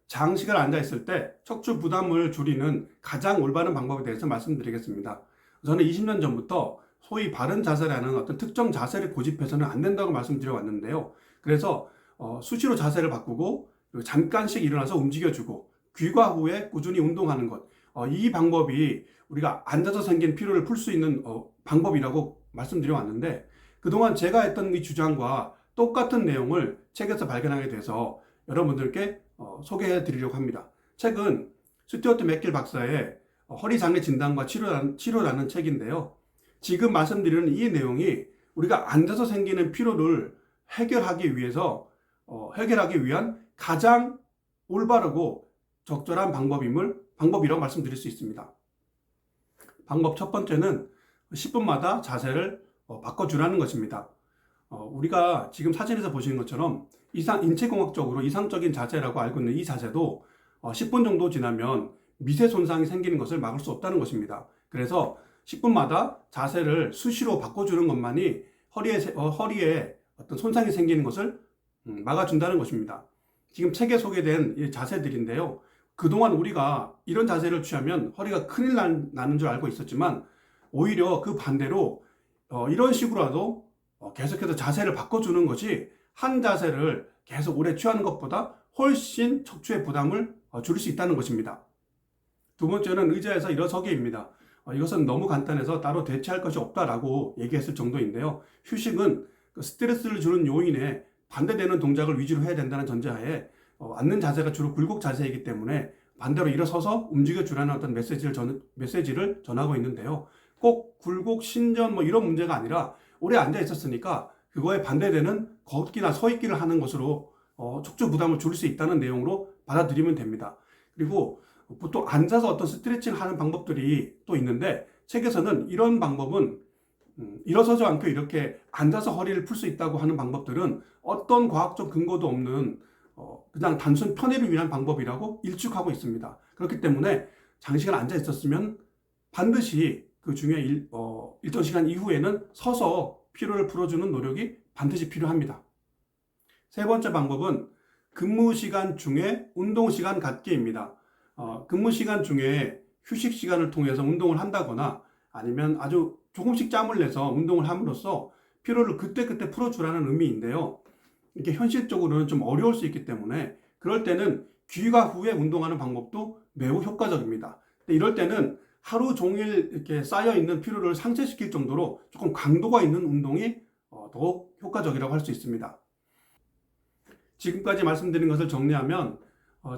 장시간 앉아 있을 때 척추 부담을 줄이는 가장 올바른 방법에 대해서 말씀드리겠습니다. 저는 20년 전부터 소위 바른 자세라는 어떤 특정 자세를 고집해서는 안 된다고 말씀드려 왔는데요. 그래서 수시로 자세를 바꾸고 그리고 잠깐씩 일어나서 움직여주고 귀가 후에 꾸준히 운동하는 것, 이 방법이 우리가 앉아서 생긴 피로를 풀 수 있는 방법이라고 말씀드려 왔는데, 그동안 제가 했던 이 주장과 똑같은 내용을 책에서 발견하게 돼서 여러분들께 소개해 드리려고 합니다. 책은 스튜어트 맥길 박사의 허리 장애 진단과 치료라는 책인데요. 지금 말씀드리는 이 내용이 우리가 앉아서 생기는 피로를 해결하기 위한 가장 올바르고 적절한 방법이라고 말씀드릴 수 있습니다. 방법 첫 번째는 10분마다 자세를 바꿔주라는 것입니다. 우리가 지금 사진에서 보시는 것처럼 인체공학적으로 이상적인 자세라고 알고 있는 이 자세도 10분 정도 지나면 미세 손상이 생기는 것을 막을 수 없다는 것입니다. 그래서 10분마다 자세를 수시로 바꿔주는 것만이 허리에 어떤 손상이 생기는 것을 막아준다는 것입니다. 지금 책에 소개된 이 자세들인데요. 그동안 우리가 이런 자세를 취하면 허리가 큰일 나는 줄 알고 있었지만, 오히려 그 반대로 이런 식으로라도 계속해서 자세를 바꿔주는 것이 한 자세를 계속 오래 취하는 것보다 훨씬 척추의 부담을 줄일 수 있다는 것입니다. 두 번째는 의자에서 일어서기입니다. 이것은 너무 간단해서 따로 대체할 것이 없다라고 얘기했을 정도인데요. 휴식은 스트레스를 주는 요인에 반대되는 동작을 위주로 해야 된다는 전제하에 앉는 자세가 주로 굴곡 자세이기 때문에 반대로 일어서서 움직여주라는 어떤 메시지를 전하고 있는데요. 꼭 굴곡, 신전 이런 문제가 아니라 오래 앉아 있었으니까 그거에 반대되는 걷기나 서 있기를 하는 것으로 척추 부담을 줄일 수 있다는 내용으로 받아들이면 됩니다. 그리고 보통 앉아서 어떤 스트레칭을 하는 방법들이 또 있는데, 책에서는 이런 방법은 일어서지 않고 이렇게 앉아서 허리를 풀 수 있다고 하는 방법들은 어떤 과학적 근거도 없는 그냥 단순 편의를 위한 방법이라고 일축하고 있습니다. 그렇기 때문에 장시간 앉아 있었으면 반드시 그 중에 일정 시간 이후에는 서서 피로를 풀어주는 노력이 반드시 필요합니다. 세 번째 방법은 근무 시간 중에 운동 시간 갖기입니다. 근무 시간 중에 휴식 시간을 통해서 운동을 한다거나 아니면 아주 조금씩 짬을 내서 운동을 함으로써 피로를 그때그때 풀어주라는 의미인데요. 이렇게 현실적으로는 좀 어려울 수 있기 때문에 그럴 때는 귀가 후에 운동하는 방법도 매우 효과적입니다. 이럴 때는 하루 종일 이렇게 쌓여있는 피로를 상쇄시킬 정도로 조금 강도가 있는 운동이 더욱 효과적이라고 할 수 있습니다. 지금까지 말씀드린 것을 정리하면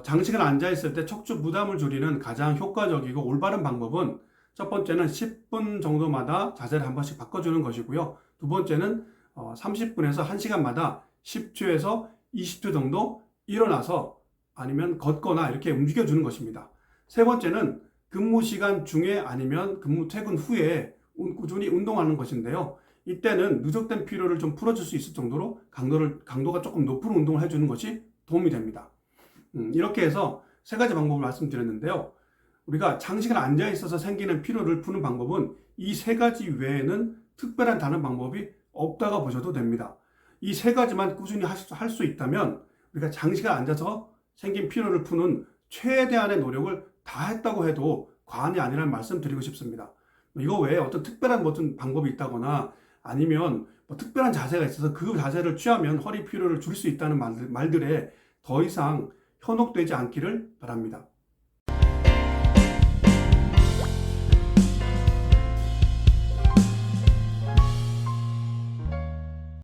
장시간 앉아있을 때 척추 부담을 줄이는 가장 효과적이고 올바른 방법은, 첫 번째는 10분 정도마다 자세를 한 번씩 바꿔주는 것이고요. 두 번째는 30분에서 1시간마다 10초에서 20초 정도 일어나서 아니면 걷거나 이렇게 움직여주는 것입니다. 세 번째는 근무 시간 중에 아니면 퇴근 후에 꾸준히 운동하는 것인데요. 이때는 누적된 피로를 좀 풀어줄 수 있을 정도로 강도가 조금 높은 운동을 해주는 것이 도움이 됩니다. 이렇게 해서 세 가지 방법을 말씀드렸는데요. 우리가 장시간 앉아 있어서 생기는 피로를 푸는 방법은 이 세 가지 외에는 특별한 다른 방법이 없다고 보셔도 됩니다. 이 세 가지만 꾸준히 할 수 있다면 우리가 장시간 앉아서 생긴 피로를 푸는 최대한의 노력을 다 했다고 해도 과언이 아니라는 말씀 드리고 싶습니다. 이거 외에 어떤 특별한 방법이 있다거나 아니면 특별한 자세가 있어서 그 자세를 취하면 허리 피로를 줄일 수 있다는 말들에 더 이상 현혹되지 않기를 바랍니다.